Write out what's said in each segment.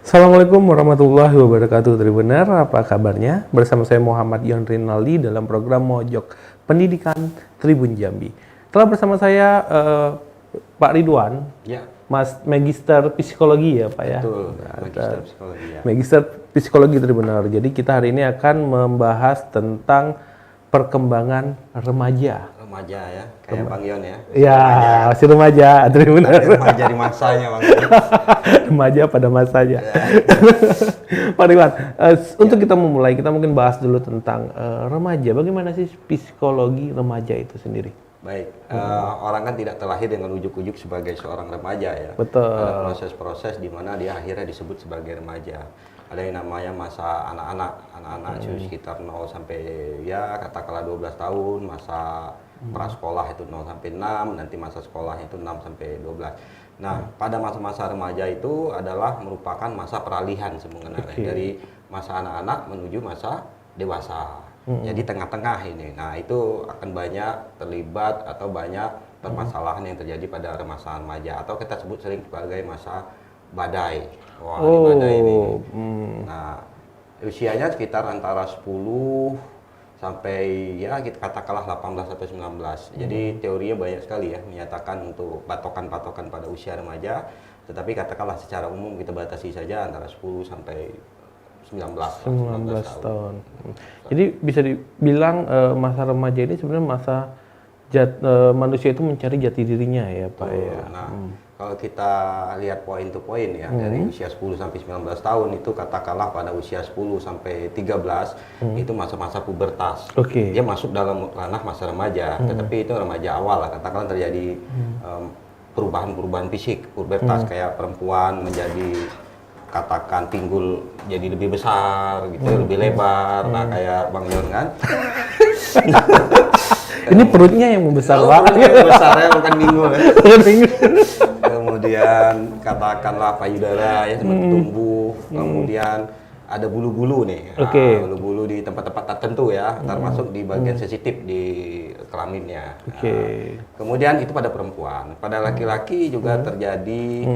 Assalamualaikum warahmatullahi wabarakatuh. Tribuner, apa kabarnya? Bersama saya Muhammad Yon Rinaldi dalam program Mojok Pendidikan Tribun Jambi. Telah bersama saya Pak Ridwan, Ya, Mas Magister Psikologi ya Pak ya. betul. Magister Psikologi ya. Magister Psikologi Tribuner. Jadi kita hari ini akan membahas tentang perkembangan remaja. Remaja ya, kayak Bang Yon ya. Ya, masih remaja Tribuner. Remaja di masanya Bang Yon. Remaja pada masanya. Ya. Pak Ridwan, untuk kita memulai, kita mungkin bahas dulu tentang remaja. Bagaimana sih psikologi remaja itu sendiri? Baik, orang kan tidak terlahir dengan ujuk-ujuk sebagai seorang remaja ya. Betul. Ada proses-proses di mana dia akhirnya disebut sebagai remaja. Ada yang namanya masa anak-anak sekitar 0 sampai ya katakanlah 12 tahun, masa prasekolah itu 0 sampai 6, nanti masa sekolah itu 6 sampai 12. Nah, pada masa-masa remaja itu adalah merupakan masa peralihan sebenarnya dari masa anak-anak menuju masa dewasa. Jadi tengah-tengah ini. Nah, itu akan banyak terlibat atau banyak permasalahan yang terjadi pada masa remaja atau kita sebut sering sebagai masa badai. Wah, ini badai ini. Nah, usianya sekitar antara 10 sampai ya kita katakanlah 18 atau 19. Jadi teorinya banyak sekali ya menyatakan untuk patokan-patokan pada usia remaja, tetapi katakanlah secara umum kita batasi saja antara 10 sampai 19 tahun. Jadi bisa dibilang masa remaja ini sebenarnya masa manusia itu mencari jati dirinya ya Pak ya. Nah, kalau kita lihat poin to poin ya, dari usia 10 sampai 19 tahun itu katakanlah pada usia 10 sampai 13 itu masa-masa pubertas. Dia masuk dalam ranah masa remaja, tetapi itu remaja awal lah, katakanlah terjadi perubahan-perubahan fisik, pubertas kayak perempuan menjadi katakan pinggul jadi lebih besar gitu, lebih lebar. Nah, kayak Bang Yon kan. Ini perutnya yang membesar banget. Besarnya bukan pinggul ya. Kemudian katakanlah payudara ya seperti tumbuh, kemudian ada bulu-bulu nih, bulu-bulu di tempat-tempat tertentu ya, termasuk di bagian sensitif di kelaminnya. Kemudian itu pada perempuan, pada laki-laki juga terjadi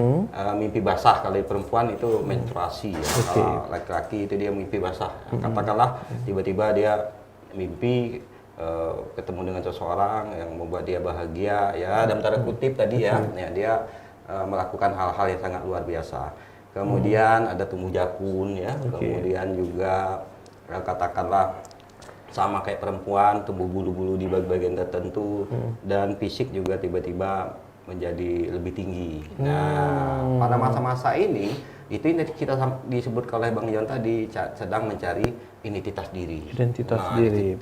mimpi basah. Kalau perempuan itu menstruasi ya. Kalau laki-laki itu dia mimpi basah. Katakanlah tiba-tiba dia mimpi ketemu dengan seseorang yang membuat dia bahagia ya, dalam tanda kutip tadi ya, dia melakukan hal-hal yang sangat luar biasa. Kemudian ada tumbuh jakun ya, kemudian juga katakanlah sama kayak perempuan tumbuh bulu-bulu di bagian tertentu dan fisik juga tiba-tiba menjadi lebih tinggi. Nah, pada masa-masa ini itu kita disebut oleh Bang Yon tadi sedang mencari identitas diri. Identitas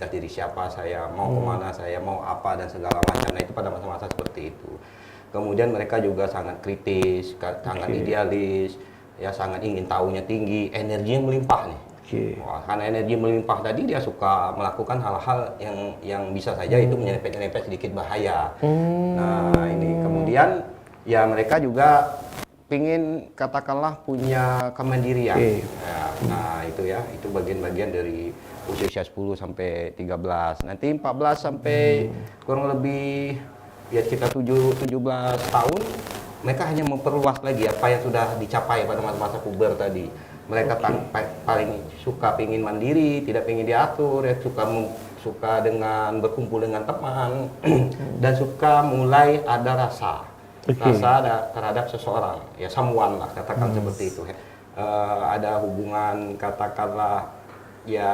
diri siapa saya, mau kemana saya, mau apa dan segala macam. Nah, itu pada masa-masa seperti itu. Kemudian mereka juga sangat kritis, sangat idealis, ya sangat ingin tahunya tinggi, energinya melimpah nih. Wah, karena energi melimpah tadi dia suka melakukan hal-hal yang bisa saja itu menyerempet-nyerempet sedikit bahaya. Nah, ini kemudian ya mereka juga pingin katakanlah punya kemandirian. Nah, itu ya, itu bagian-bagian dari usia 10 sampai 13. Nanti 14 sampai kurang lebih ya kita 17 tahun, mereka hanya memperluas lagi apa yang sudah dicapai pada masa-masa puber tadi. Mereka paling suka pingin mandiri, tidak pingin diatur, ya suka dengan berkumpul dengan teman dan suka mulai ada rasa terhadap seseorang, ya someone lah katakan seperti itu. Ada hubungan katakanlah ya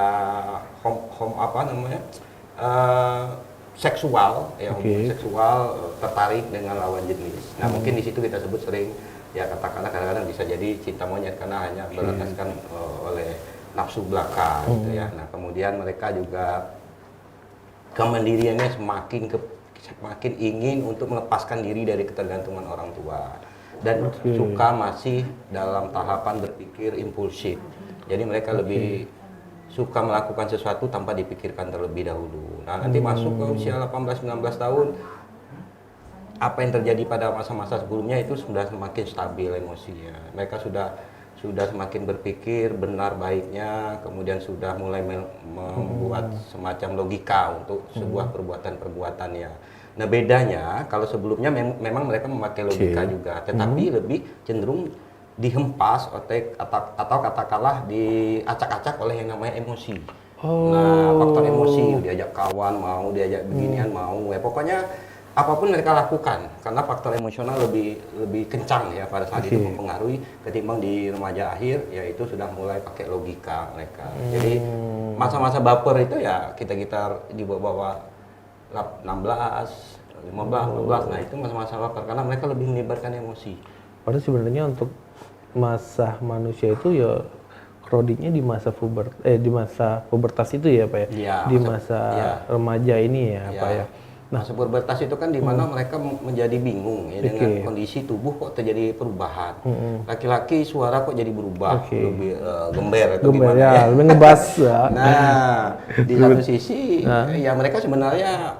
seksual, ya hubungan seksual tertarik dengan lawan jenis. Nah, mungkin di situ kita sebut sering ya katakanlah kadang-kadang bisa jadi cinta monyet karena hanya berlandaskan oleh nafsu belaka gitu ya. Nah, kemudian mereka juga kemandiriannya semakin ingin untuk melepaskan diri dari ketergantungan orang tua dan suka masih dalam tahapan berpikir impulsif. Jadi mereka lebih suka melakukan sesuatu tanpa dipikirkan terlebih dahulu. Nah, nanti masuk ke usia 18-19 tahun, apa yang terjadi pada masa-masa sebelumnya itu sudah semakin stabil emosinya. Mereka sudah semakin berpikir benar baiknya, kemudian sudah mulai membuat semacam logika untuk sebuah perbuatan-perbuatannya. Nah, bedanya kalau sebelumnya memang mereka memakai logika juga, tetapi lebih cenderung dihempas atau katakanlah diacak-acak oleh yang namanya emosi. Nah, faktor emosi, diajak kawan mau, diajak beginian mau, ya pokoknya apapun mereka lakukan karena faktor emosional lebih kencang ya pada saat itu mempengaruhi ketimbang di remaja akhir, yaitu sudah mulai pakai logika mereka. Jadi masa-masa baper itu ya kita di bawah 16, 15, nah itu masa-masa baper karena mereka lebih melibatkan emosi. Padahal sebenarnya untuk masa manusia itu ya krodiknya di masa pubertas itu ya Pak ya, Ya di masa remaja ini ya Pak ya. Nah, masa pubertas itu kan di mana mereka menjadi bingung ya dengan kondisi tubuh kok terjadi perubahan. Laki-laki suara kok jadi berubah, lebih gember atau gimana ya, lebih ngebas ya. Nah, di satu sisi ya mereka sebenarnya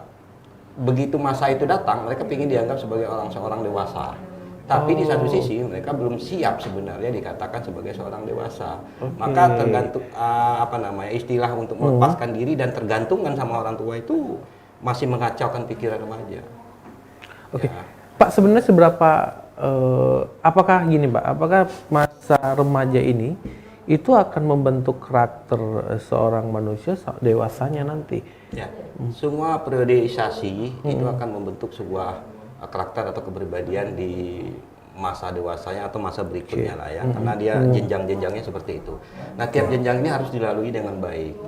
begitu masa itu datang, mereka ingin dianggap sebagai seorang dewasa. Tapi di satu sisi mereka belum siap sebenarnya dikatakan sebagai seorang dewasa. Maka tergantung istilah untuk melepaskan diri dan tergantungan sama orang tua itu masih mengacaukan pikiran remaja. Ya. Pak, sebenarnya seberapa apakah gini Pak, apakah masa remaja ini itu akan membentuk karakter seorang manusia dewasanya nanti? Ya. Semua periodisasi itu akan membentuk sebuah karakter atau kepribadian di masa dewasanya atau masa berikutnya lah ya, karena dia jenjang-jenjangnya seperti itu. Nah, tiap jenjang ini harus dilalui dengan baik.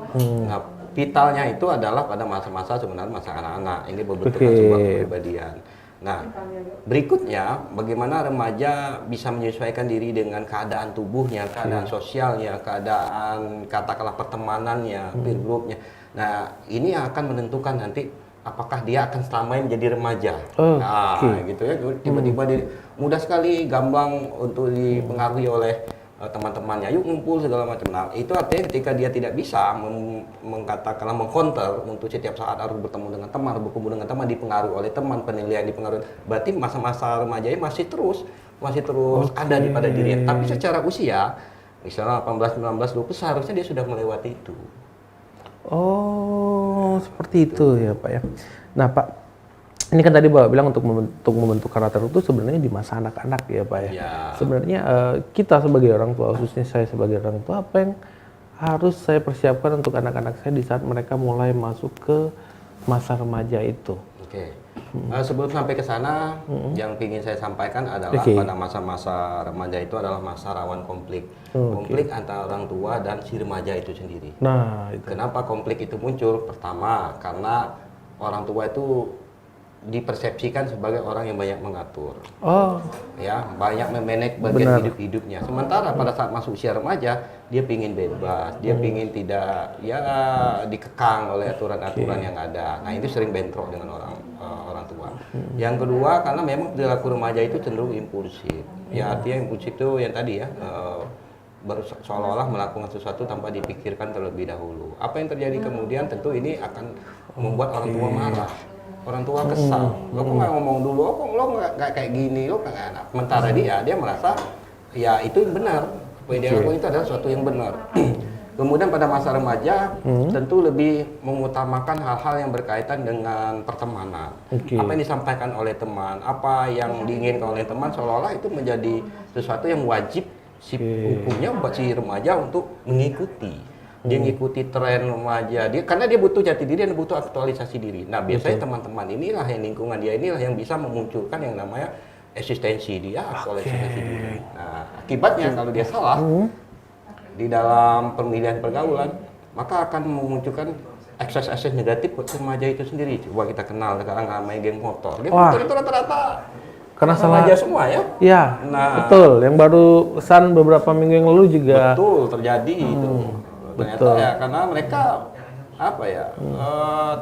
Nah, vitalnya itu adalah pada masa-masa sebenarnya masa anak-anak ini membentukkan sebuah kepribadian. Nah, berikutnya bagaimana remaja bisa menyesuaikan diri dengan keadaan tubuhnya, keadaan sosialnya, keadaan katakanlah pertemanannya, peer groupnya. Nah, ini yang akan menentukan nanti apakah dia akan selamanya menjadi remaja. Gitu ya, tiba-tiba dia mudah sekali gampang untuk dipengaruhi oleh teman-temannya, yuk ngumpul segala macam. Nah, itu artinya ketika dia tidak bisa mengkatakanlah mengcounter untuk setiap saat harus bertemu dengan teman, berkumpul dengan teman, dipengaruhi oleh teman, penilaian dipengaruhi, berarti masa-masa remajanya masih terus ada di pada dirinya. Tapi secara usia, misalnya 18, 19, 20 seharusnya dia sudah melewati itu. Oh, seperti itu ya Pak ya. Nah Pak, ini kan tadi Bapak bilang untuk membentuk karakter itu sebenarnya di masa anak-anak ya Pak ya. Sebenarnya kita sebagai orang tua, khususnya saya sebagai orang tua, apa yang harus saya persiapkan untuk anak-anak saya di saat mereka mulai masuk ke masa remaja itu? Sebelum sampai ke sana, yang ingin saya sampaikan adalah pada masa-masa remaja itu adalah masa rawan konflik. Konflik antara orang tua dan si remaja itu sendiri. Nah, itu. Kenapa konflik itu muncul? Pertama, karena orang tua itu dipersepsikan sebagai orang yang banyak mengatur. Ya, banyak memanage bagian hidup-hidupnya. Sementara pada saat masuk usia remaja, dia pingin bebas, dia pingin tidak dikekang oleh aturan-aturan yang ada. Nah, itu sering bentrok dengan orang tua. Yang kedua, karena memang perilaku remaja itu cenderung impulsif. Ya, artinya impulsif itu yang tadi ya, seolah-olah melakukan sesuatu tanpa dipikirkan terlebih dahulu. Apa yang terjadi kemudian tentu ini akan membuat orang tua marah. Orang tua kesal, lo kok nggak ngomong dulu, lo nggak kayak gini, lo nggak enak. Sementara dia merasa ya itu yang benar, apa yang dia lakukan itu adalah sesuatu yang benar. Kemudian pada masa remaja tentu lebih mengutamakan hal-hal yang berkaitan dengan pertemanan. Apa yang disampaikan oleh teman, apa yang diinginkan oleh teman, seolah-olah itu menjadi sesuatu yang wajib hukumnya buat si remaja untuk mengikuti. Dia ngikuti tren remaja dia karena dia butuh jati diri dan butuh aktualisasi diri. Nah, biasanya teman-teman inilah yang lingkungan dia inilah yang bisa memunculkan yang namanya eksistensi dia, aktualisasi diri. Nah, akibatnya kalau dia salah di dalam pemilihan pergaulan, maka akan memunculkan ekses-ekses negatif buat remaja itu sendiri. Coba kita kenal sekarang namanya geng motor. Geng motor itu rata-rata karena salah remaja semua ya. Iya, betul. Yang baru kesan beberapa minggu yang lalu juga. Betul, terjadi itu. Ternyata ya karena mereka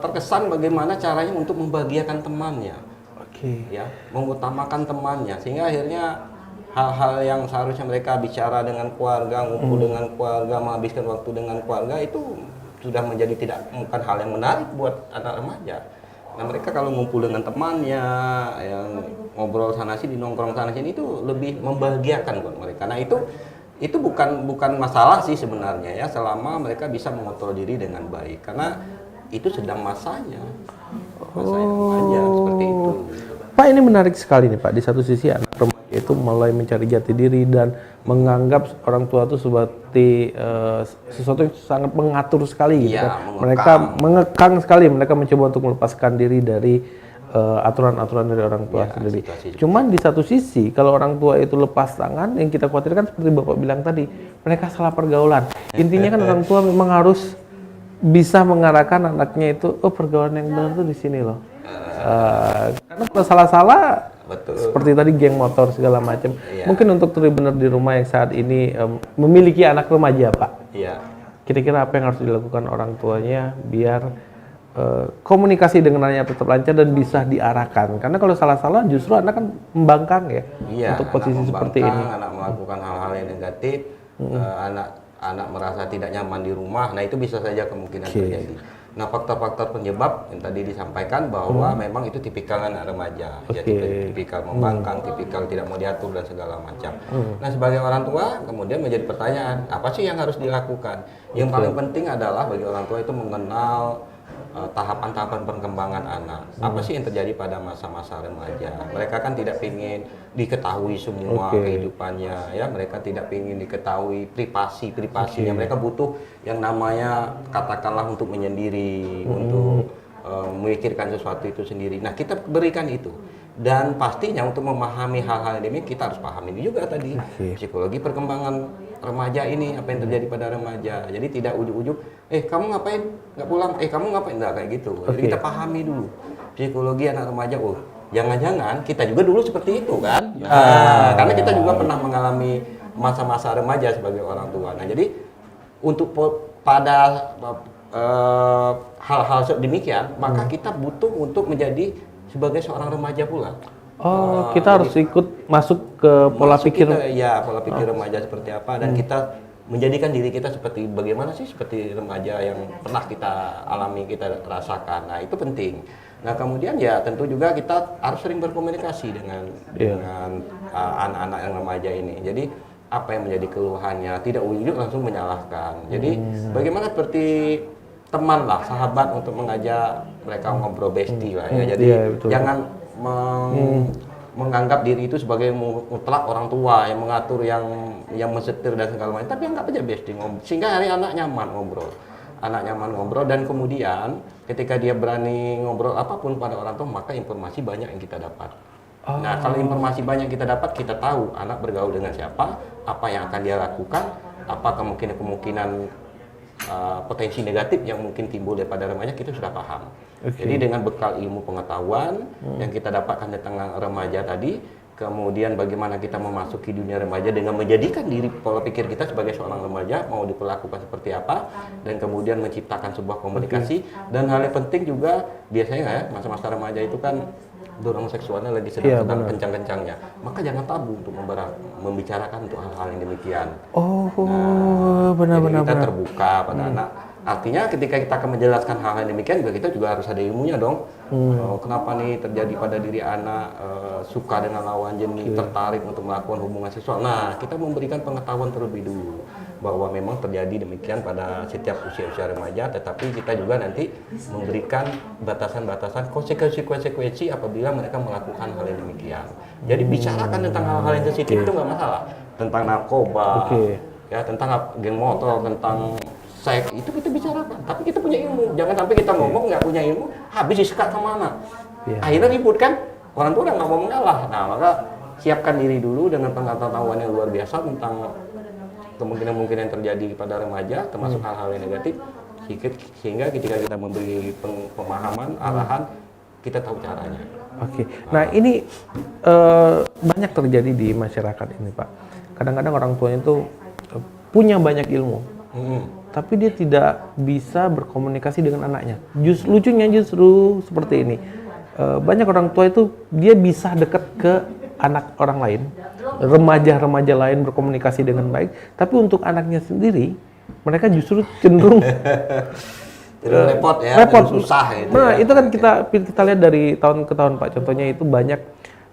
terkesan bagaimana caranya untuk membahagiakan temannya, ya mengutamakan temannya sehingga akhirnya hal-hal yang seharusnya mereka bicara dengan keluarga, ngumpul dengan keluarga, menghabiskan waktu dengan keluarga itu sudah menjadi bukan hal yang menarik buat anak remaja. Nah, mereka kalau ngumpul dengan temannya, yang ngobrol sana sini, nongkrong sana sini itu lebih membahagiakan buat mereka. Nah, itu bukan masalah sih sebenarnya ya, selama mereka bisa mengontrol diri dengan baik karena itu sedang masanya remaja seperti itu. Pak, ini menarik sekali nih Pak. Di satu sisi anak remaja Itu mulai mencari jati diri dan menganggap orang tua itu seperti sesuatu yang sangat mengatur sekali gitu kan. Mereka mengekang sekali, mereka mencoba untuk melepaskan diri dari aturan-aturan dari orang tua sendiri. Cuman di satu sisi kalau orang tua itu lepas tangan, yang kita khawatirkan seperti Bapak bilang tadi, mereka salah pergaulan. Intinya kan orang tua memang harus bisa mengarahkan anaknya itu, oh pergaulan yang benar tuh di sini loh. Karena kalau salah-salah seperti tadi geng motor segala macam. Mungkin untuk Tribunner di rumah yang saat ini memiliki anak remaja, Pak. Kira-kira apa yang harus dilakukan orang tuanya biar komunikasi dengan anaknya tetap lancar dan bisa diarahkan? Karena kalau salah-salah justru anak kan membangkang ya untuk posisi seperti ini. Anak melakukan hal-hal yang negatif, anak merasa tidak nyaman di rumah. Nah itu bisa saja kemungkinan terjadi. Nah, faktor-faktor penyebab yang tadi disampaikan bahwa memang itu tipikal anak remaja, jadi tipikal membangkang, tipikal tidak mau diatur dan segala macam. Nah, sebagai orang tua kemudian menjadi pertanyaan, apa sih yang harus dilakukan? Yang paling penting adalah bagi orang tua itu mengenal tahapan-tahapan perkembangan anak. Apa sih yang terjadi pada masa-masa remaja? Mereka kan tidak ingin diketahui semua kehidupannya, ya. Mereka tidak ingin diketahui privasinya. Mereka butuh yang namanya katakanlah untuk menyendiri, untuk memikirkan sesuatu itu sendiri. Nah, kita berikan itu. Dan pastinya untuk memahami hal-hal ini kita harus pahami juga tadi psikologi perkembangan remaja ini, apa yang terjadi pada remaja. Jadi tidak ujuk-ujuk, kamu ngapain nggak pulang, kamu ngapain, nggak kayak gitu. Jadi kita pahami dulu psikologi anak remaja. Oh, jangan-jangan kita juga dulu seperti itu kan. Karena kita juga pernah mengalami masa-masa remaja sebagai orang tua. Nah, jadi untuk pada hal-hal demikian, maka kita butuh untuk menjadi sebagai seorang remaja pula. Kita harus ikut masuk ke pola pikir. Pola pikir remaja seperti apa, dan kita menjadikan diri kita seperti bagaimana sih seperti remaja yang pernah kita alami, kita rasakan. Nah, itu penting. Nah, kemudian ya tentu juga kita harus sering berkomunikasi dengan anak-anak yang remaja ini. Jadi apa yang menjadi keluhannya, tidak ujuk langsung menyalahkan. Jadi bagaimana seperti teman lah, sahabat untuk mengajak mereka ngobrol bestie lah ya. Jadi jangan menganggap diri itu sebagai mutlak orang tua yang mengatur, yang mensetir dan segala macam. Tapi anggap aja bestie, sehingga hari anak nyaman ngobrol, dan kemudian ketika dia berani ngobrol apapun pada orang tua, maka informasi banyak yang kita dapat. Nah, kalau informasi banyak kita dapat, kita tahu anak bergaul dengan siapa, apa yang akan dia lakukan, apa kemungkinan potensi negatif yang mungkin timbul daripada remaja, kita sudah paham. Jadi dengan bekal ilmu pengetahuan yang kita dapatkan tentang remaja tadi, kemudian bagaimana kita memasuki dunia remaja dengan menjadikan diri pola pikir kita sebagai seorang remaja mau diperlakukan seperti apa, dan kemudian menciptakan sebuah komunikasi. Dan hal yang penting juga biasanya ya, masa-masa remaja itu kan dorong seksualnya lagi sedang kencang-kencangnya, maka jangan tabu untuk membicarakan untuk hal-hal yang demikian. Benar-benar kita terbuka pada anak. Artinya ketika kita akan menjelaskan hal-hal yang demikian, kita juga harus ada ilmunya dong. Kenapa nih terjadi pada diri anak suka dengan lawan jenis, tertarik untuk melakukan hubungan seksual. Nah, kita memberikan pengetahuan terlebih dulu bahwa memang terjadi demikian pada setiap usia-usia remaja, tetapi kita juga nanti memberikan batasan-batasan konsekuensi apabila mereka melakukan hal yang demikian. Jadi bicarakan tentang hal-hal yang sensitif itu nggak masalah, tentang narkoba, ya, tentang geng motor, tentang seks, itu kita bicarakan. Tapi kita punya ilmu, jangan sampai kita ngomong nggak punya ilmu, habis disekat kemana? Akhirnya ribut kan, orang tua udah nggak mau mengalah. Nah, maka siapkan diri dulu dengan pengetahuan yang luar biasa tentang kemungkinan-kemungkinan yang terjadi pada remaja, termasuk hal-hal yang negatif, sehingga ketika kita memberi pemahaman, arahan, kita tahu caranya. Nah ini banyak terjadi di masyarakat ini, Pak. Kadang-kadang orang tuanya itu punya banyak ilmu, tapi dia tidak bisa berkomunikasi dengan anaknya. Lucunya justru seperti ini. Banyak orang tua itu dia bisa dekat ke anak orang lain, remaja-remaja lain berkomunikasi dengan baik, tapi untuk anaknya sendiri mereka justru cenderung repot, susah itu. Nah, itu kan kita lihat dari tahun ke tahun, Pak. Contohnya itu banyak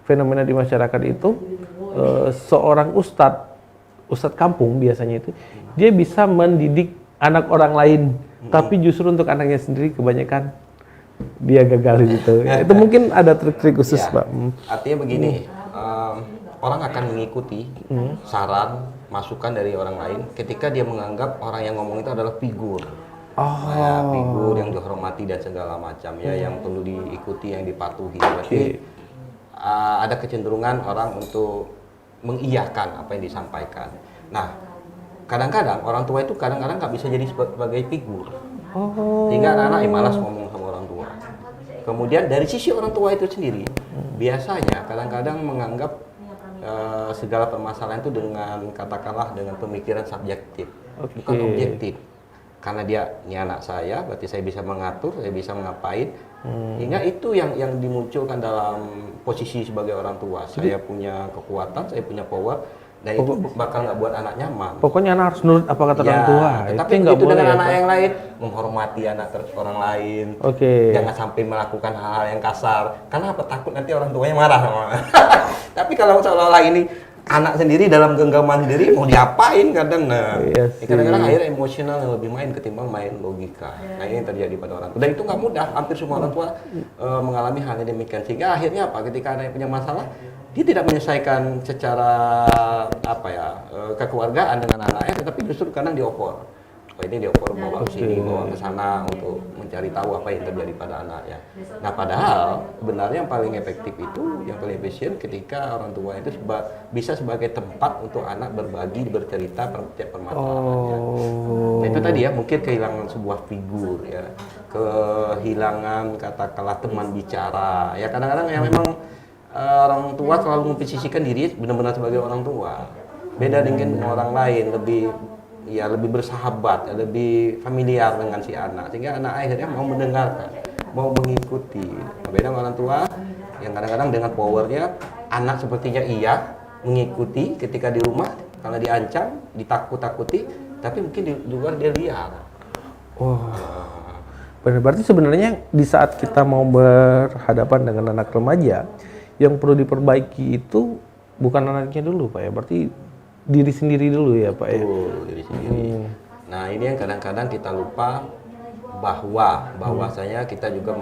fenomena di masyarakat itu, seorang ustadz kampung biasanya itu dia bisa mendidik anak orang lain, tapi justru untuk anaknya sendiri kebanyakan dia gagal gitu. Itu mungkin ada trik-trik khusus, Pak. Artinya begini, orang akan mengikuti saran, masukan dari orang lain ketika dia menganggap orang yang ngomong itu adalah figur. Figur yang dihormati dan segala macam ya, yang perlu diikuti, yang dipatuhi. Berarti ada kecenderungan orang untuk mengiyakan apa yang disampaikan. Nah, kadang-kadang orang tua itu kadang-kadang nggak bisa jadi sebagai figur. Sehingga anak-anak malas ngomong sama orang tua. Kemudian dari sisi orang tua itu sendiri, biasanya kadang-kadang menganggap segala permasalahan itu dengan katakanlah dengan pemikiran subjektif, bukan objektif. Karena ini anak saya, berarti saya bisa mengatur, saya bisa ngapain. Hingga itu yang dimunculkan dalam posisi sebagai orang tua. Saya punya kekuatan, saya punya power. Dan itu bakal nggak buat anak nyaman. Pokoknya anak harus nurut apa kata orang tua. Tapi begitu dengan anak yang lain, menghormati anak orang lain. Jangan sampai melakukan hal-hal yang kasar. Karena apa? Takut nanti orang tuanya marah. Tapi kalau seolah-olah ini anak sendiri dalam genggaman sendiri mau diapain kadang. Kadang-kadang akhirnya emosional yang lebih main ketimbang main logika. Nah ini yang terjadi pada orang tua. Dan itu nggak mudah. Hampir semua orang tua mengalami hal yang demikian. Sehingga akhirnya apa? Ketika anak punya masalah, dia tidak menyelesaikan secara kekeluargaan dengan anaknya, tetapi justru kadang diopor. Ini diopor bawa ke sini, bawa ke sana untuk mencari tahu apa yang terjadi pada anaknya. Nah, padahal sebenarnya yang paling efektif itu, yang paling efisien ketika orang tua itu bisa sebagai tempat untuk anak berbagi, bercerita setiap permasalahannya. Nah, itu tadi ya, mungkin kehilangan sebuah figur ya, kehilangan katakanlah teman bicara. Ya kadang-kadang yang memang orang tua selalu memposisikan diri benar-benar sebagai orang tua. Beda dengan orang lain, lebih bersahabat, lebih familiar dengan si anak, sehingga anak akhirnya mau mendengarkan, mau mengikuti. Beda dengan orang tua yang kadang-kadang dengan powernya, anak sepertinya mengikuti ketika di rumah, karena diancam, ditakut-takuti, tapi mungkin di luar dia liar. Berarti sebenarnya di saat kita mau berhadapan dengan anak remaja, yang perlu diperbaiki itu bukan anaknya dulu, Pak ya. Berarti diri sendiri dulu ya, Pak ya. Diri sendiri. Nah, ini yang kadang-kadang kita lupa bahwasanya kita juga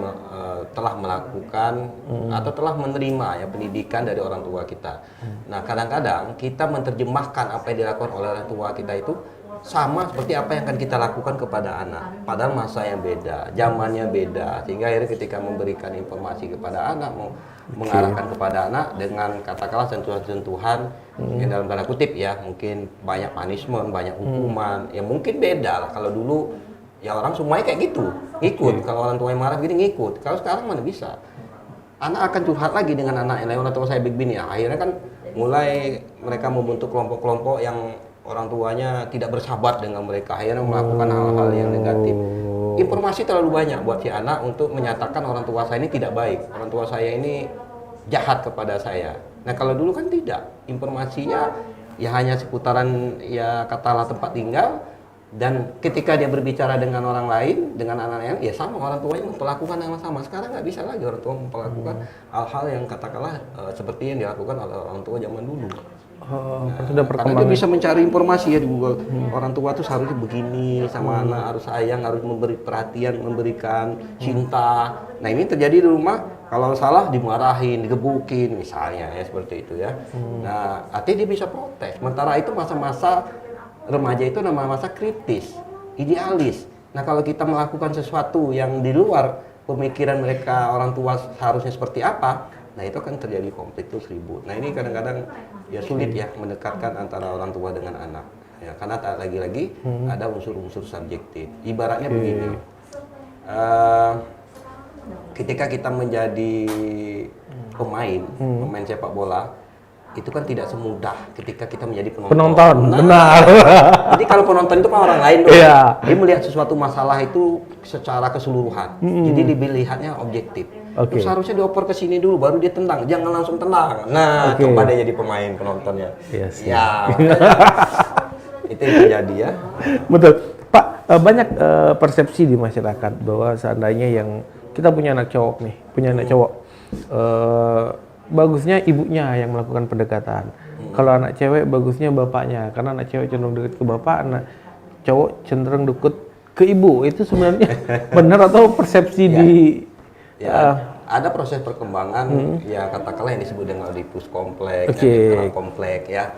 telah melakukan atau telah menerima ya pendidikan dari orang tua kita. Nah, kadang-kadang kita menerjemahkan apa yang dilakukan oleh orang tua kita itu sama seperti apa yang akan kita lakukan kepada anak. Padahal masa yang beda, zamannya beda. Sehingga akhirnya ketika memberikan informasi kepada anak, mengarahkan kepada anak dengan katakanlah sentuhan-sentuhan yang dalam tanda kutip ya, mungkin banyak punishment, banyak hukuman. Ya mungkin beda lah. Kalau dulu ya orang semuanya kayak gitu, ngikut. Kalau orang tuanya marah gini ngikut. Kalau sekarang mana bisa? Anak akan curhat lagi dengan anak yang lain, orang tua saya begini ya. Akhirnya kan mulai mereka membentuk kelompok-kelompok yang orang tuanya tidak bersahabat dengan mereka, akhirnya melakukan hal-hal yang negatif. Informasi terlalu banyak buat si anak untuk menyatakan orang tua saya ini tidak baik, orang tua saya ini jahat kepada saya. Nah kalau dulu kan tidak, informasinya ya hanya seputaran ya katalah tempat tinggal, dan ketika dia berbicara dengan orang lain, dengan anak-anaknya, ya sama orang tuanya memperlakukan yang sama. Sekarang nggak bisa lagi orang tua memperlakukan hal-hal yang katakanlah seperti yang dilakukan oleh orang tua zaman dulu. Karena dia bisa mencari informasi ya di Google. Orang tua tuh seharusnya begini sama anak, harus sayang, harus memberi perhatian, memberikan cinta. Nah ini terjadi di rumah, kalau salah dimarahin, digebukin misalnya ya seperti itu ya. Nah artinya dia bisa protes. Sementara itu masa-masa remaja itu namanya masa kritis, idealis. Nah kalau kita melakukan sesuatu yang di luar pemikiran mereka orang tua seharusnya seperti apa, nah itu akan terjadi konflik terus ribut. Nah ini kadang-kadang ya sulit ya mendekatkan antara orang tua dengan anak. Ya karena lagi-lagi ada unsur-unsur subjektif. Ibaratnya begini, ketika kita menjadi pemain sepak bola, itu kan tidak semudah ketika kita menjadi penonton. Benar. Jadi kalau penonton itu kan orang lain dong. Dia melihat sesuatu masalah itu secara keseluruhan. Jadi dilihatnya objektif. Terus harusnya dioper ke sini dulu baru dia tendang, jangan langsung tendang. Nah, coba dia jadi pemain penontonnya. Ya. Itu yang terjadi ya. Betul. Pak, banyak persepsi di masyarakat bahwa seandainya yang kita punya anak cowok nih, bagusnya ibunya yang melakukan pendekatan. Kalau anak cewek bagusnya bapaknya, karena anak cewek cenderung dekat ke bapak, anak cowok cenderung dekat ke ibu. Itu sebenarnya benar atau persepsi ada proses perkembangan ya katakanlah yang disebut dengan Oedipus kompleks, kompleks ya,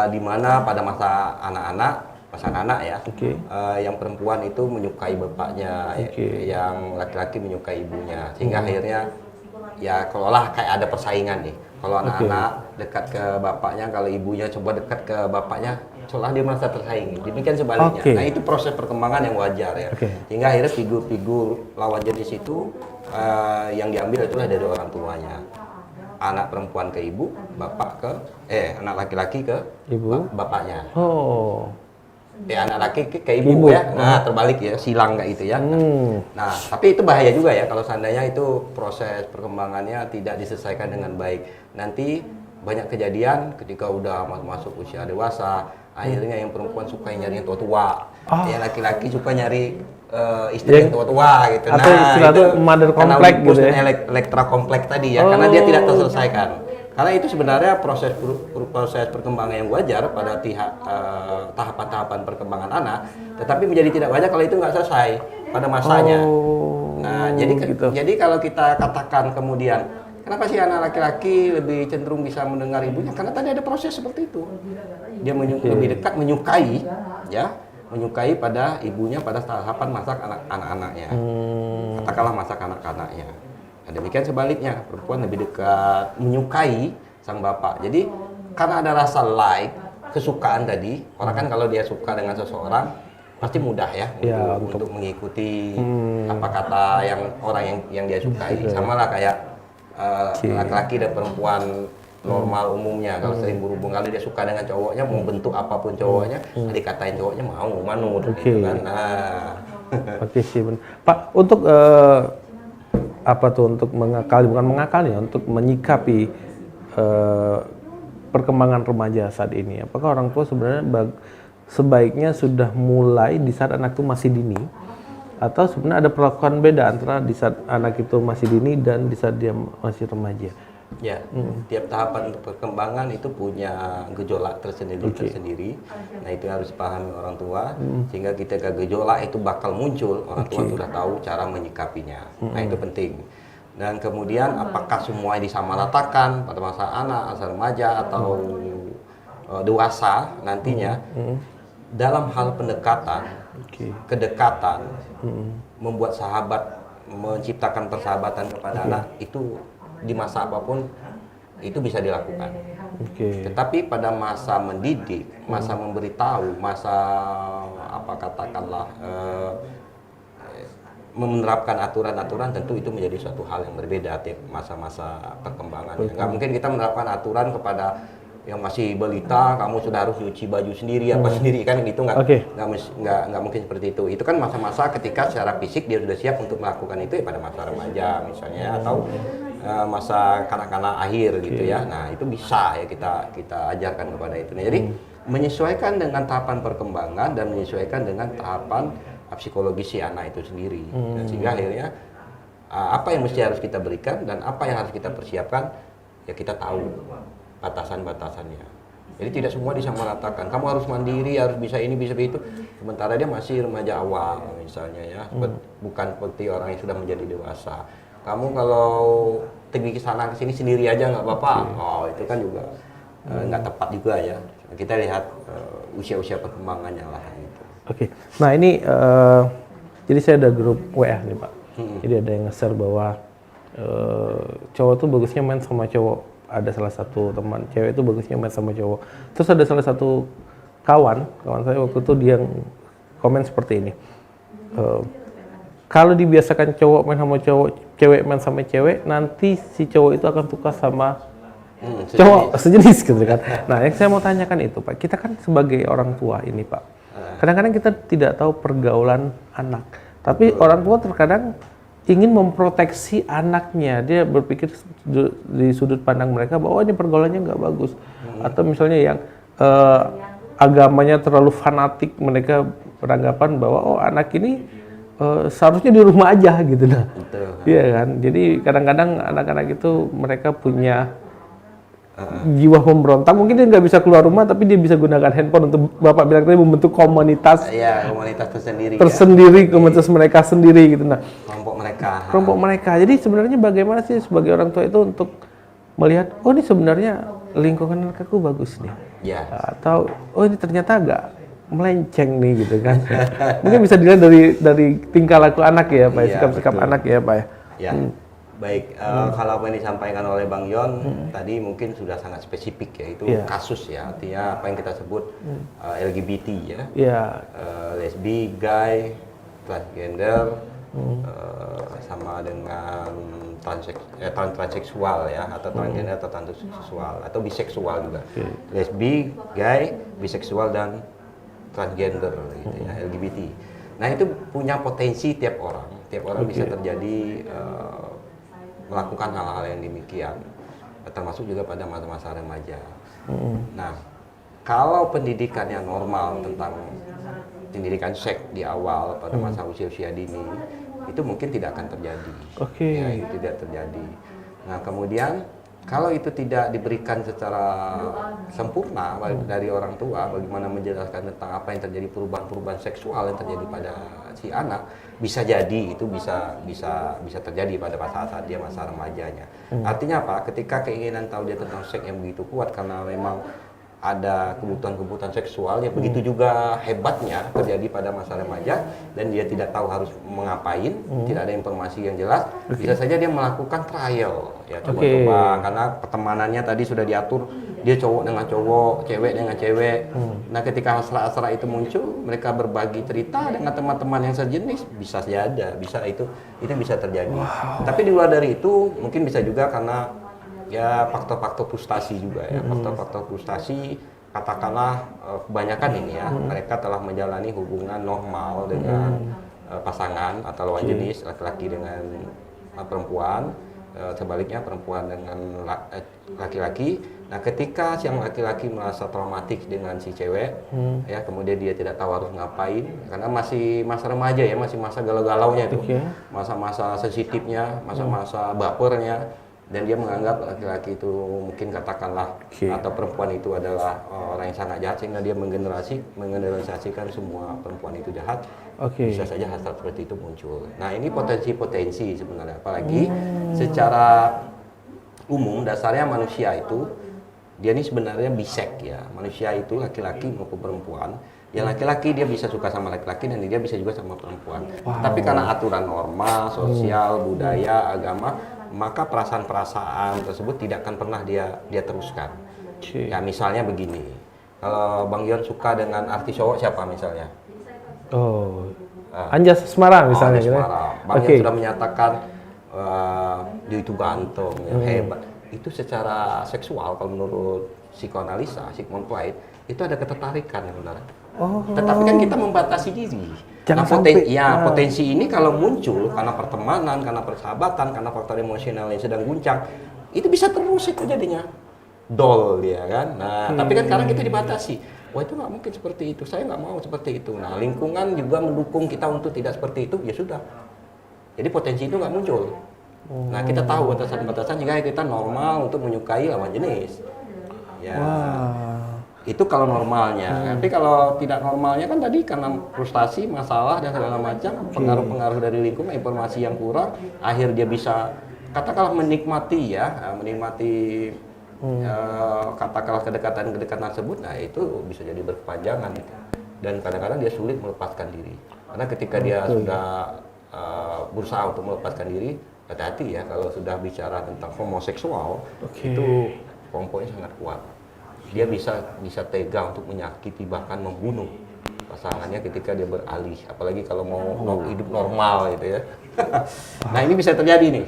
di mana pada masa anak-anak ya, yang perempuan itu menyukai bapaknya, yang laki-laki menyukai ibunya, sehingga akhirnya ya kalaulah kayak ada persaingan nih. Kalau anak-anak dekat ke bapaknya, kalau ibunya coba dekat ke bapaknya, seolah dia merasa tersaingi. Demikian sebaliknya. Nah itu proses perkembangan yang wajar ya. Hingga akhirnya figur-figur lawan jenis itu yang diambil itulah dari orang tuanya. Anak perempuan ke ibu, bapak ke anak laki-laki ke ibu, bapaknya. Anak laki ke ibu ya. Nah terbalik ya, silang kayak itu ya. Nah tapi itu bahaya juga ya kalau seandainya itu proses perkembangannya tidak diselesaikan dengan baik. Nanti banyak kejadian ketika udah masuk usia dewasa, akhirnya yang perempuan suka nyari yang tua-tua, yang laki-laki suka nyari istri yang tua-tua gitu. Atau istilah itu mother complex gitu ya. Elektra kompleks tadi ya, karena dia tidak terselesaikan. Karena itu sebenarnya proses perkembangan yang wajar pada tahapan-tahapan perkembangan anak, tetapi menjadi tidak wajar kalau itu nggak selesai pada masanya. Nah, jadi kalau kita katakan kemudian, kenapa sih anak laki-laki lebih cenderung bisa mendengar ibunya? Karena tadi ada proses seperti itu. Dia lebih dekat menyukai, ya, menyukai pada ibunya pada tahapan masa anak-anaknya. Katakanlah masa kanak-kanaknya. Nah, demikian sebaliknya, perempuan lebih dekat menyukai sang bapak. Jadi karena ada rasa like, kesukaan tadi, orang kan kalau dia suka dengan seseorang pasti mudah ya untuk mengikuti apa kata yang orang yang dia sukai. Sama lah kayak laki-laki dan perempuan normal umumnya, kalau sering berhubung, kalau dia suka dengan cowoknya, mau bentuk apapun cowoknya, dikatain cowoknya mau manut gitu kan. Nah. Sih benar. Pak, untuk untuk mengakali, bukan mengakali ya, untuk menyikapi perkembangan remaja saat ini, apakah orang tua sebenarnya sebaiknya sudah mulai di saat anak itu masih dini, atau sebenarnya ada perlakuan beda antara di saat anak itu masih dini dan di saat dia masih remaja? Ya, tiap tahapan perkembangan itu punya gejolak tersendiri. Nah itu harus dipahami orang tua, sehingga ketika gejolak itu bakal muncul, orang tua sudah tahu cara menyikapinya. Nah itu penting. Dan kemudian apakah semua disamaratakan pada masa anak, masa remaja atau dewasa nantinya, dalam hal pendekatan, kedekatan, membuat sahabat, menciptakan persahabatan kepada anak itu di masa apapun itu bisa dilakukan. Tetapi pada masa mendidik, masa memberitahu, masa menerapkan aturan-aturan, tentu itu menjadi suatu hal yang berbeda tiap masa-masa perkembangan. Nggak mungkin kita menerapkan aturan kepada yang masih balita, kamu sudah harus nyuci baju sendiri apa sendiri, kan gitu, nggak mungkin seperti itu. Itu kan masa-masa ketika secara fisik dia sudah siap untuk melakukan itu ya, pada masa remaja misalnya, atau masa kanak-kanak akhir gitu ya. Nah itu bisa ya kita ajarkan kepada itu. Nah, jadi menyesuaikan dengan tahapan perkembangan dan menyesuaikan dengan tahapan psikologis si anak itu sendiri. Dan sehingga akhirnya apa yang mesti harus kita berikan dan apa yang harus kita persiapkan ya kita tahu batasan-batasannya. Jadi tidak semua disamaratakan. Kamu harus mandiri, harus bisa ini, bisa itu. Sementara dia masih remaja awal misalnya ya. Bukan seperti orang yang sudah menjadi dewasa. Kamu kalau pergi ke sana ke sini sendiri aja nggak apa-apa. Itu kan juga nggak tepat juga ya. Kita lihat usia-usia perkembangannya lah gitu. Nah ini jadi saya ada grup WA nih Pak. Jadi ada yang nge-share bahwa cowok tuh bagusnya main sama cowok. Ada salah satu teman cewek itu bagusnya main sama cowok. Terus ada salah satu kawan saya waktu itu dia komen seperti ini. Kalau dibiasakan cowok main sama cowok, cewek main sama cewek, nanti si cowok itu akan suka sama cowok sejenis gitu kan. Nah, yang saya mau tanyakan itu Pak, kita kan sebagai orang tua ini Pak, kadang-kadang kita tidak tahu pergaulan anak, tapi orang tua terkadang ingin memproteksi anaknya. Dia berpikir di sudut pandang mereka bahwa ini pergaulannya nggak bagus, atau misalnya yang agamanya terlalu fanatik, mereka beranggapan bahwa anak ini seharusnya di rumah aja gitu. Nah, iya kan. Jadi kadang-kadang anak-anak itu mereka punya jiwa pemberontak. Mungkin dia nggak bisa keluar rumah, tapi dia bisa gunakan handphone untuk Bapak bilang tadi membentuk komunitas. Iya, komunitas tersendiri. Tersendiri, ya. Komunitas mereka sendiri gitu. Nah, kelompok mereka mereka. Jadi sebenarnya bagaimana sih sebagai orang tua itu untuk melihat, oh ini sebenarnya lingkungan anak aku bagus nih, atau oh ini ternyata agak melenceng nih gitu kan. Mungkin bisa dilihat dari tingkah laku anak ya Pak, sikap-sikap anak ya Pak ya. Baik, kalau apa yang disampaikan oleh Bang Yon tadi mungkin sudah sangat spesifik ya, itu kasus ya, artinya apa yang kita sebut LGBT ya, lesbi, gay, transgender, sama dengan transseksual ya, atau transgender atau transseksual atau biseksual juga, lesbi, gay, biseksual dan transgender gitu ya, LGBT. Nah itu punya potensi tiap orang bisa terjadi melakukan hal-hal yang demikian, termasuk juga pada masa-masa remaja. Nah kalau pendidikannya normal tentang pendidikan seks di awal pada masa usia dini, itu mungkin tidak akan terjadi. Ya, itu tidak terjadi. Nah kemudian kalau itu tidak diberikan secara sempurna dari orang tua, bagaimana menjelaskan tentang apa yang terjadi, perubahan-perubahan seksual yang terjadi pada si anak, bisa jadi itu bisa terjadi pada saat dia masa remajanya. Artinya apa? Ketika keinginan tahu dia tentang seks yang begitu kuat karena memang ada kebutuhan-kebutuhan seksual yang begitu juga hebatnya terjadi pada masa remaja, dan dia tidak tahu harus mengapain, tidak ada informasi yang jelas, bisa saja dia melakukan trial ya, coba-coba, karena pertemanannya tadi sudah diatur, dia cowok dengan cowok, cewek dengan cewek. Nah ketika hasrat-hasrat itu muncul, mereka berbagi cerita dengan teman-teman yang sejenis, bisa saja, itu bisa terjadi. Tapi di luar dari itu mungkin bisa juga karena ya faktor-faktor frustasi juga ya, faktor-faktor frustasi, katakanlah kebanyakan ini ya, mereka telah menjalani hubungan normal dengan pasangan atau lawan jenis, laki-laki dengan perempuan, sebaliknya perempuan dengan laki-laki. Nah ketika yang laki-laki merasa traumatik dengan si cewek, ya kemudian dia tidak tahu harus ngapain, karena masih masa remaja ya, masih masa galau-galaunya itu, masa-masa sensitifnya, masa-masa bapernya, dan dia menganggap laki-laki itu mungkin katakanlah atau perempuan itu adalah orang yang sangat jahat, sehingga dia menggeneralisasikan semua perempuan itu jahat. Bisa saja hasrat seperti itu muncul. Nah ini potensi-potensi sebenarnya, apalagi secara umum dasarnya manusia itu dia ini sebenarnya bisek ya, manusia itu laki-laki maupun perempuan. Yang laki-laki dia bisa suka sama laki-laki dan dia bisa juga sama perempuan. Tapi karena aturan norma, sosial, budaya, agama, maka perasaan-perasaan tersebut tidak akan pernah dia teruskan. Ya misalnya begini, kalau Bang Yon suka dengan artis cowok siapa misalnya? Anjas Semarang misalnya. Anjas Semarang. Bang Yon sudah menyatakan dia itu ganteng, hebat. Itu secara seksual kalau menurut psikoanalisa, Sigmund Freud, itu ada ketertarikan sebenarnya. Tetapi kan kita membatasi diri. Potensi ini kalau muncul karena pertemanan, karena persahabatan, karena faktor emosional yang sedang guncang, itu bisa terus itu jadinya dol dia kan. Nah, tapi kan sekarang kita dibatasi. Wah itu nggak mungkin seperti itu, saya nggak mau seperti itu. Nah lingkungan juga mendukung kita untuk tidak seperti itu, ya sudah. Jadi potensi itu nggak muncul. Nah kita tahu batasan-batasan jika kita normal untuk menyukai lawan jenis. Ya. Itu kalau normalnya, tapi kalau tidak normalnya kan tadi karena frustasi, masalah dan segala macam, pengaruh-pengaruh dari lingkungan, informasi yang kurang, akhir dia bisa katakanlah menikmati katakanlah kedekatan tersebut, nah itu bisa jadi berkepanjangan gitu. Dan kadang-kadang dia sulit melepaskan diri, karena ketika dia sudah berusaha untuk melepaskan diri, hati-hati ya kalau sudah bicara tentang homoseksual, itu komponen sangat kuat. Dia bisa tega untuk menyakiti bahkan membunuh pasangannya ketika dia beralih, apalagi kalau mau hidup normal gitu ya. Nah ini bisa terjadi nih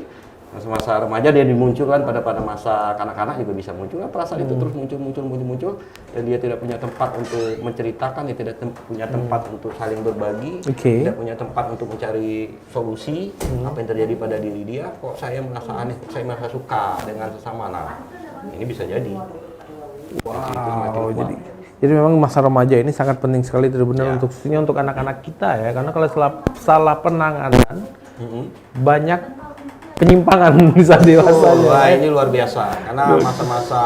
masa remaja, dia dimunculkan pada masa kanak-kanak juga bisa muncul perasaan itu terus muncul, dan dia tidak punya tempat untuk menceritakan, dia tidak punya tempat untuk saling berbagi, tidak punya tempat untuk mencari solusi apa yang terjadi pada diri dia. Kok saya merasa aneh, saya merasa suka dengan sesama. Nah ini bisa jadi. Jadi memang masa remaja ini sangat penting sekali benar-benar khususnya untuk anak-anak kita ya, karena kalau salah penanganan banyak penyimpangan di saat dewasanya. Wah, ini luar biasa karena masa-masa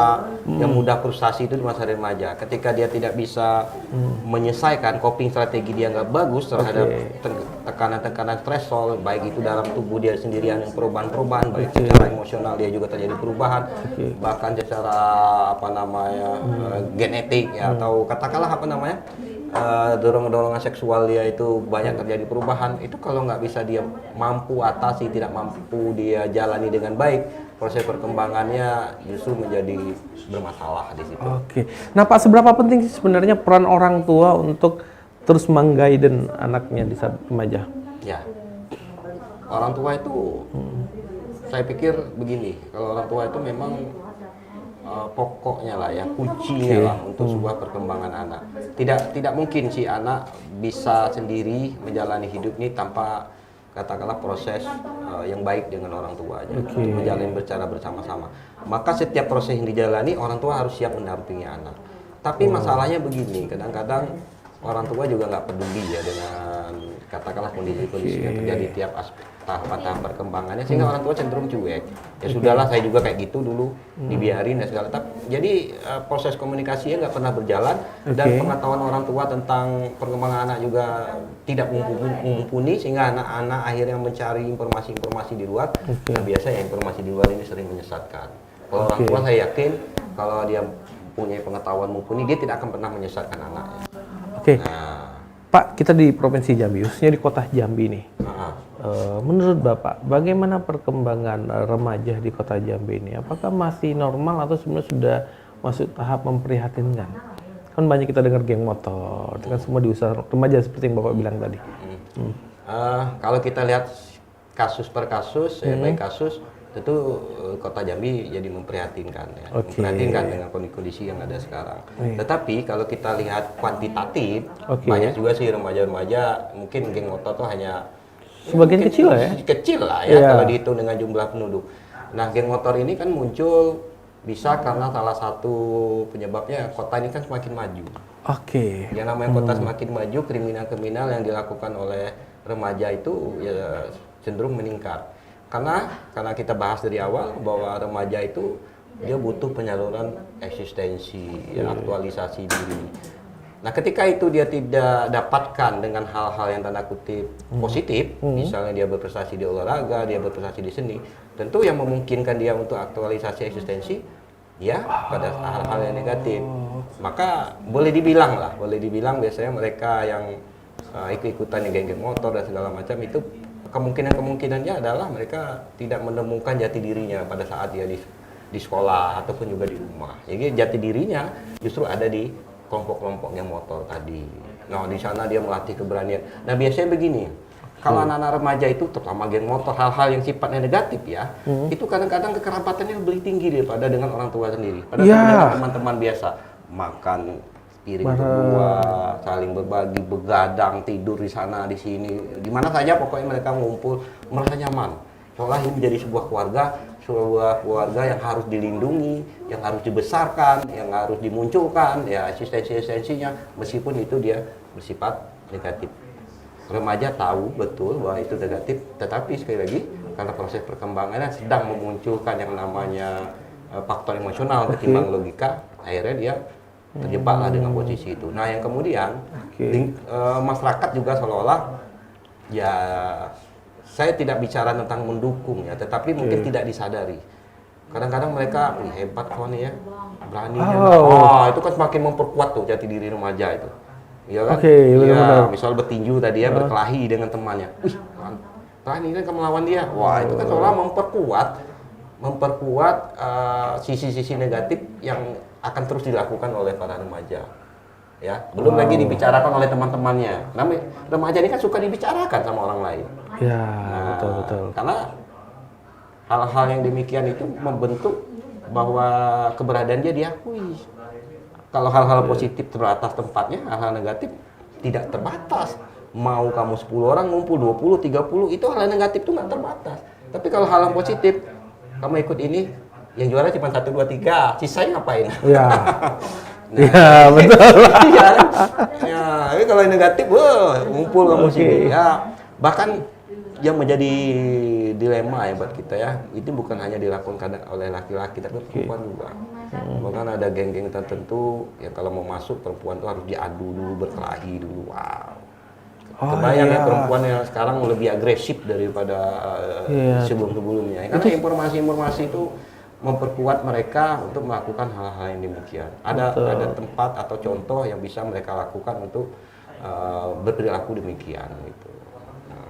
yang mudah frustasi itu di masa remaja. Ketika dia tidak bisa menyelesaikan coping strategi dia nggak bagus terhadap tekanan-tekanan stresor, baik itu dalam tubuh dia sendirian yang perubahan-perubahan, baik secara emosional dia juga terjadi perubahan, bahkan secara genetik ya, atau katakanlah dorongan-dorongan seksual dia itu banyak terjadi perubahan. Itu kalau nggak bisa dia mampu atasi, tidak mampu dia jalani dengan baik, proses perkembangannya justru menjadi bermasalah di situ. Oke. Nah Pak, seberapa penting sih sebenarnya peran orang tua untuk terus mengguide anaknya di saat remaja? Ya, orang tua itu saya pikir begini, kalau orang tua itu memang pokoknya lah ya, kuncinya lah untuk sebuah perkembangan anak. Tidak mungkin si anak bisa sendiri menjalani hidup ini tanpa katakanlah proses yang baik dengan orang tuanya, untuk menjalani secara bersama-sama. Maka setiap proses yang dijalani orang tua harus siap mendampingi anak. Tapi masalahnya begini, kadang-kadang orang tua juga nggak peduli ya dengan katakanlah kondisi-kondisi yang terjadi tiap tahapan perkembangannya, sehingga orang tua cenderung cuek. Ya sudahlah, saya juga kayak gitu dulu, dibiarin dan segala. Jadi proses komunikasinya nggak pernah berjalan, dan pengetahuan orang tua tentang perkembangan anak juga tidak mumpuni, sehingga anak-anak akhirnya mencari informasi-informasi di luar. Nah biasanya informasi di luar ini sering menyesatkan. Kalau orang tua saya yakin kalau dia punya pengetahuan mumpuni, dia tidak akan pernah menyesatkan anaknya. Nah, Pak, kita di Provinsi Jambi, khususnya di Kota Jambi nih. Menurut Bapak, bagaimana perkembangan remaja di Kota Jambi ini? Apakah masih normal atau sebenarnya sudah masuk tahap memprihatinkan? Kan banyak kita dengar geng motor, itu kan semua diusaha remaja seperti yang Bapak bilang tadi. Kalau kita lihat kasus per kasus, baik kasus, tentu Kota Jambi jadi memprihatinkan ya. Memprihatinkan dengan kondisi yang ada sekarang. Tetapi kalau kita lihat kuantitatif, banyak juga sih remaja-remaja, mungkin geng motor tuh hanya sebagian kecil lah ya. Kecil lah ya kalau dihitung dengan jumlah penduduk. Nah, geng motor ini kan muncul bisa karena salah satu penyebabnya kota ini kan semakin maju. Yang namanya kota semakin maju, kriminal-kriminal yang dilakukan oleh remaja itu ya cenderung meningkat. Karena kita bahas dari awal bahwa remaja itu dia butuh penyaluran eksistensi, aktualisasi diri. Nah, ketika itu dia tidak dapatkan dengan hal-hal yang tanda kutip positif, misalnya dia berprestasi di olahraga, dia berprestasi di seni, tentu yang memungkinkan dia untuk aktualisasi eksistensi, ya pada hal-hal yang negatif. Maka boleh dibilang biasanya mereka yang ikut-ikutan geng-geng motor dan segala macam itu kemungkinannya adalah mereka tidak menemukan jati dirinya pada saat dia di sekolah ataupun juga di rumah. Jadi jati dirinya justru ada di kelompok-kelompoknya motor tadi. Nah, di sana dia melatih keberanian. Nah, biasanya begini, kalau anak-anak remaja itu, terutama geng motor, hal-hal yang sifatnya negatif ya, itu kadang-kadang kekerabatannya lebih tinggi daripada dengan orang tua sendiri. Padahal dengan teman-teman biasa, makan piring berdua, saling berbagi, begadang, tidur di sana, di sini, di mana saja pokoknya mereka ngumpul, merasa nyaman. Seolah ini menjadi sebuah keluarga yang harus dilindungi, yang harus dibesarkan, yang harus dimunculkan, ya eksistensinya, meskipun itu dia bersifat negatif. Remaja tahu betul bahwa itu negatif, tetapi sekali lagi karena proses perkembangannya sedang memunculkan yang namanya faktor emosional ketimbang logika, akhirnya dia terjebaklah dengan posisi itu. Nah, yang kemudian masyarakat juga seolah-olah ya, saya tidak bicara tentang mendukung ya, tetapi mungkin tidak disadari. Kadang-kadang mereka, hebat kok nih ya, beraninya. Itu kan semakin memperkuat tuh jati diri remaja itu. Iya kan? Iya, misal bertinju tadi ya, berkelahi dengan temannya. Wih, berani kan melawan dia. Wah, itu kan seolah memperkuat sisi-sisi negatif yang akan terus dilakukan oleh para remaja. Ya, belum lagi dibicarakan oleh teman-temannya. Namanya remaja ini kan suka dibicarakan sama orang lain. Ya, betul. Karena hal-hal yang demikian itu membentuk bahwa keberadaan dia diakui. Kalau hal-hal positif terbatas tempatnya, hal-hal negatif tidak terbatas. Mau kamu 10 orang ngumpul, 20, 30, itu hal negatif itu nggak terbatas. Tapi kalau hal yang positif, kamu ikut ini, yang juara cuma 1, 2, 3, sisanya ngapain? Iya. Nah, betul. Ya, tapi kalau yang negatif, ngumpul kamu sini. Ya, bahkan yang menjadi dilema ya buat kita ya, itu bukan hanya dilakukan oleh laki-laki tapi perempuan juga. Bahkan ada geng-geng tertentu yang kalau mau masuk perempuan tuh harus diadu dulu, berkelahi dulu. Wow. Kebayang ya perempuan yang sekarang lebih agresif daripada sebelum-sebelumnya. Karena informasi-informasi itu memperkuat mereka untuk melakukan hal-hal yang demikian. Ada tempat atau contoh yang bisa mereka lakukan untuk berperilaku demikian gitu.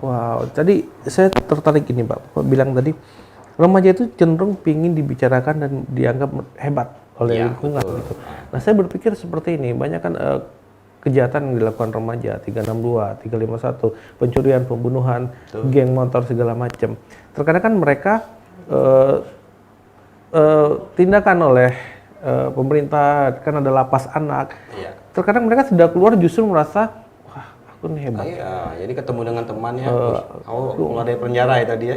Wow, tadi saya tertarik ini Pak, bilang tadi remaja itu cenderung ingin dibicarakan dan dianggap hebat oleh lingkungan gitu. Nah saya berpikir seperti ini, banyak kan kejahatan yang dilakukan remaja, 362, 351, pencurian, pembunuhan, geng motor segala macam. Terkadang kan mereka tindakan oleh pemerintah, kan ada lapas anak. Terkadang mereka sudah keluar justru merasa hebat. Iya, jadi ketemu dengan temannya, keluar dari penjara ya tadi ya.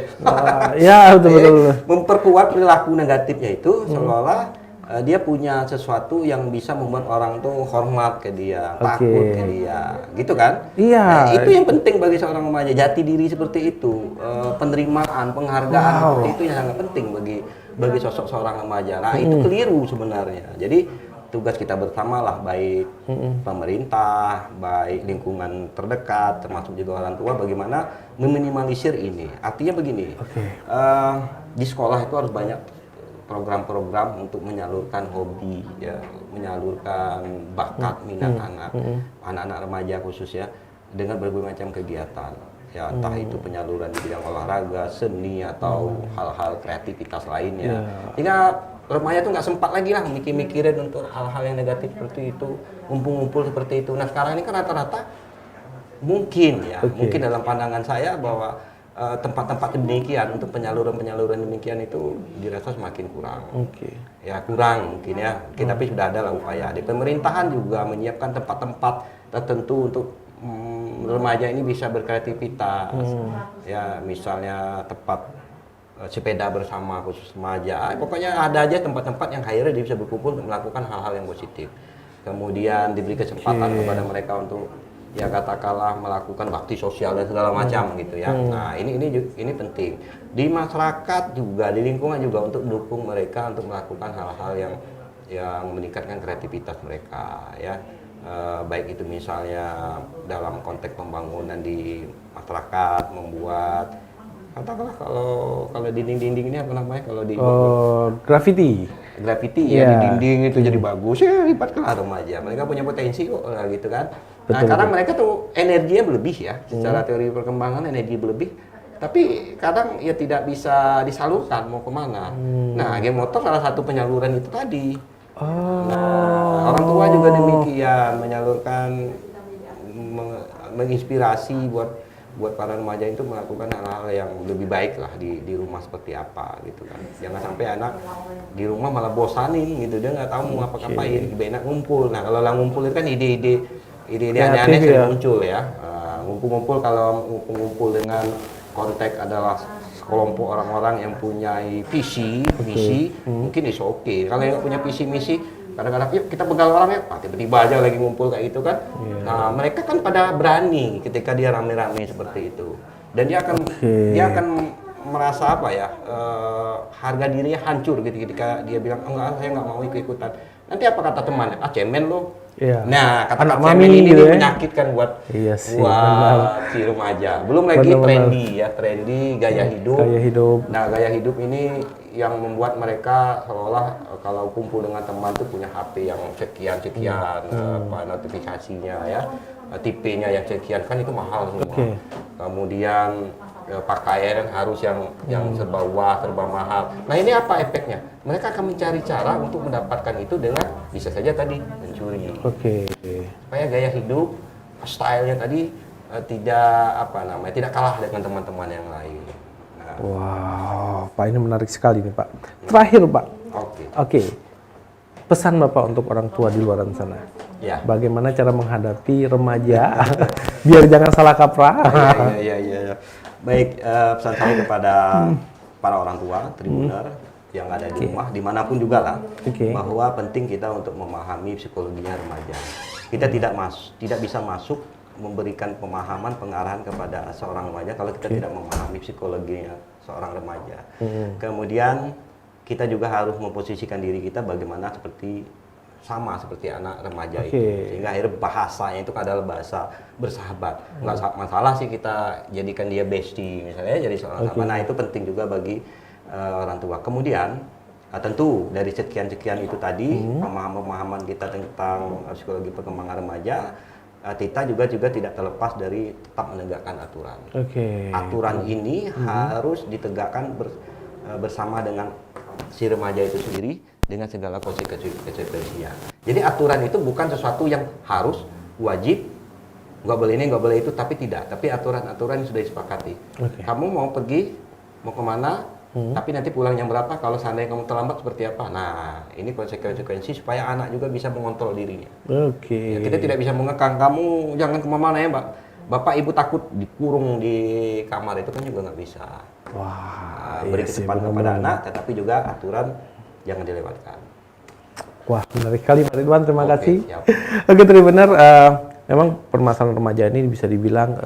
Ya, betul-betul. Memperkuat perilaku negatifnya itu seolah-olah dia punya sesuatu yang bisa membuat orang tuh hormat ke dia, takut ke dia, gitu kan? Iya. Nah, itu yang penting bagi seorang remaja, jati diri seperti itu, penerimaan, penghargaan seperti itu yang sangat penting bagi sosok seorang remaja. Nah, itu keliru sebenarnya. Jadi tugas kita bersama lah, baik pemerintah, baik lingkungan terdekat, termasuk juga orang tua, bagaimana meminimalisir ini. Artinya begini, di sekolah itu harus banyak program-program untuk menyalurkan hobi, ya, menyalurkan bakat minat anak-anak remaja khususnya dengan berbagai macam kegiatan. Ya, entah itu penyaluran di bidang olahraga, seni, atau hal-hal kreativitas lainnya. Hingga remaja tuh nggak sempat lagi lah mikirin untuk hal-hal yang negatif seperti itu, ngumpul-ngumpul seperti itu. Nah sekarang ini kan rata-rata mungkin dalam pandangan saya bahwa tempat-tempat demikian untuk penyaluran demikian itu dirasa semakin kurang. Ya kurang mungkin ya. Tapi sudah ada lah upaya. Di pemerintahan juga menyiapkan tempat-tempat tertentu untuk remaja ini bisa berkreativitas. Ya misalnya tempat sepeda bersama khusus remaja, pokoknya ada aja tempat-tempat yang akhirnya dia bisa berkumpul untuk melakukan hal-hal yang positif. Kemudian diberi kesempatan kepada mereka untuk ya katakanlah melakukan bakti sosial dan segala macam gitu ya. Nah ini penting di masyarakat juga, di lingkungan juga, untuk mendukung mereka untuk melakukan hal-hal yang meningkatkan kreativitas mereka ya. Baik itu misalnya dalam konteks pembangunan di masyarakat, membuat katakanlah kalau dinding-dinding ini apa namanya, kalau di graffiti ya di dinding itu jadi bagus ya, libatkanlah remaja, mereka punya potensi kok gitu kan. Nah kadang mereka tuh energinya berlebih ya, secara teori perkembangan energi berlebih, tapi kadang ya tidak bisa disalurkan mau kemana. Nah game motor salah satu penyaluran itu tadi. Nah orang tua juga demikian, menyalurkan, menginspirasi buat para remaja itu melakukan hal-hal yang lebih baik lah di rumah seperti apa gitu kan. Jangan sampai anak di rumah malah bosanin gitu, dia nggak tahu mau apa-apain, lebih enak ngumpul. Nah kalau ngumpul itu kan ide-ide aneh-aneh sering muncul ya. Ngumpul-ngumpul, kalau ngumpul dengan konteks adalah sekelompok orang-orang yang punya visi, mungkin is oke. Kalau yang nggak punya visi misi, kadang-kadang yuk kita begal orang ya, tiba-tiba aja lagi ngumpul kayak gitu kan. Nah mereka kan pada berani ketika dia rame-rame seperti itu, dan dia akan merasa apa ya, harga dirinya hancur gitu ketika dia bilang enggak, saya nggak mau ikut-ikutan. Nanti apa kata temannya? cemen lo. Nah kata cemen ini gitu menyakitkan buat si remaja. Belum lagi trendy gaya hidup. Nah gaya hidup ini yang membuat mereka seolah kalau kumpul dengan teman tuh punya HP yang sekian notifikasinya ya, tipenya yang sekian, kan itu mahal semua. Kemudian pakaian harus yang serba wah, serba mahal. Nah ini apa efeknya? Mereka akan mencari cara untuk mendapatkan itu dengan bisa saja tadi mencuri. Supaya gaya hidup, stylenya tadi tidak kalah dengan teman-teman yang lain. Wow, Pak, ini menarik sekali nih Pak. Terakhir Pak, pesan Bapak untuk orang tua di luar sana. Bagaimana cara menghadapi remaja biar jangan salah kaprah. Iya. Baik, pesan saya kepada para orang tua Tribuner yang ada di rumah, dimanapun juga lah, bahwa penting kita untuk memahami psikologinya remaja. Kita tidak bisa masuk memberikan pemahaman, pengarahan kepada seorang remaja kalau kita tidak memahami psikologinya seorang remaja. Kemudian kita juga harus memposisikan diri kita bagaimana sama seperti anak remaja itu, sehingga akhirnya bahasanya itu adalah bahasa bersahabat. Nggak masalah sih kita jadikan dia bestie misalnya, jadi seorang sahabat. Nah itu penting juga bagi orang tua. Kemudian tentu dari sekian-sekian itu tadi pemahaman kita tentang psikologi perkembangan remaja, kita juga tidak terlepas dari tetap menegakkan aturan. Aturan ini harus ditegakkan bersama dengan si remaja itu sendiri dengan segala konsekuensinya. Jadi aturan itu bukan sesuatu yang harus, wajib, nggak boleh ini, nggak boleh itu, tapi tidak. Tapi aturan-aturan yang sudah disepakati. Kamu mau pergi, mau kemana, tapi nanti pulang jam berapa, kalau seandainya kamu terlambat seperti apa. Nah, ini konsekuensi supaya anak juga bisa mengontrol dirinya. Ya, kita tidak bisa mengekang, kamu jangan kemana-mana ya, Mbak. Bapak ibu takut dikurung di kamar, itu kan juga nggak bisa. Beri kesempatan kepada anak, tetapi juga aturan jangan dilewatkan. Wah, menarik sekali Pak Ridwan, terima kasih. Oke, benar. Memang permasalahan remaja ini bisa dibilang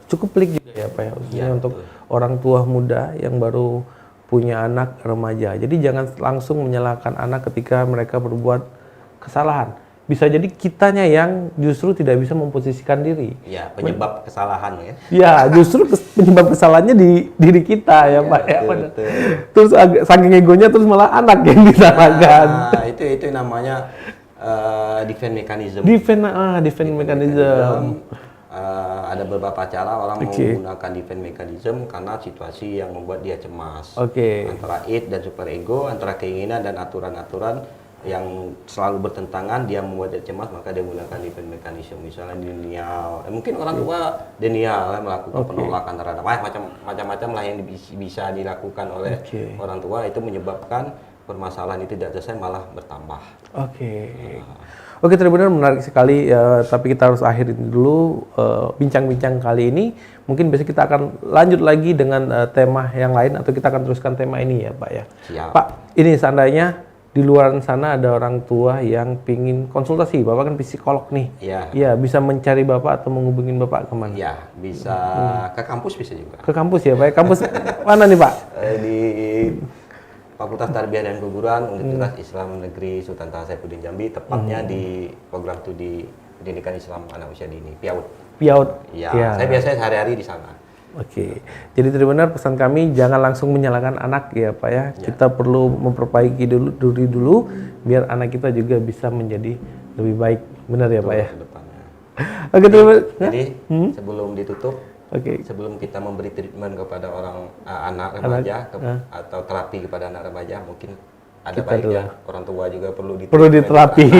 cukup pelik juga ya Pak ya, khususnya untuk orang tua muda yang baru punya anak remaja. Jadi jangan langsung menyalahkan anak ketika mereka berbuat kesalahan. Bisa jadi kitanya yang justru tidak bisa memposisikan diri. Ya, penyebab kesalahan ya. Ya, justru penyebab kesalahannya di diri kita ya Pak ya. Betul. Terus saking egonya terus malah anak yang disalahkan. Nah, itu namanya defense mechanism. Defense mechanism. Ada beberapa cara orang menggunakan defense mechanism karena situasi yang membuat dia cemas. Antara id dan super ego, antara keinginan dan aturan-aturan yang selalu bertentangan, dia membuat dia cemas, maka dia menggunakan defense mechanism, misalnya denial. Mungkin orang tua denial melakukan penolakan terhadap macam-macam lah yang bisa dilakukan oleh orang tua, itu menyebabkan permasalahan itu tidak selesai, malah bertambah. Oke, benar menarik sekali. Tapi kita harus akhirin dulu bincang-bincang kali ini. Mungkin besok kita akan lanjut lagi dengan tema yang lain, atau kita akan teruskan tema ini ya Pak ya. Siap. Pak, ini seandainya di luar sana ada orang tua yang pingin konsultasi, Bapak kan psikolog nih. Ya, bisa mencari Bapak atau menghubungin Bapak kemana? Ya, bisa ke kampus bisa juga. Ke kampus ya Pak? Kampus mana nih Pak? Di Fakultas Tarbiyah dan Keguruan Universitas Islam Negeri Sultan Taha Saifuddin Jambi, tepatnya di program studi pendidikan Islam anak usia dini, PIAUD. Ya, saya biasanya sehari-hari di sana. Jadi benar pesan kami, jangan langsung menyalahkan anak ya Pak ya. Kita perlu memperbaiki dulu biar anak kita juga bisa menjadi lebih baik. Benar ya Pak ya? Jadi sebelum ditutup, sebelum kita memberi treatment kepada anak remaja atau terapi kepada anak remaja, mungkin ada baiknya orang tua juga perlu diterapi.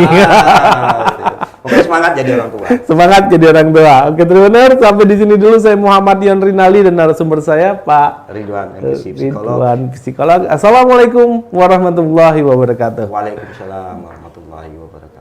Pokoknya semangat jadi orang tua. Semangat jadi orang tua. Oke, benar. Sampai di sini dulu. Saya Muhammad Yon Rinaldi dan narasumber saya Pak Ridwan, MPC psikolog. Assalamualaikum warahmatullahi wabarakatuh. Waalaikumsalam warahmatullahi wabarakatuh.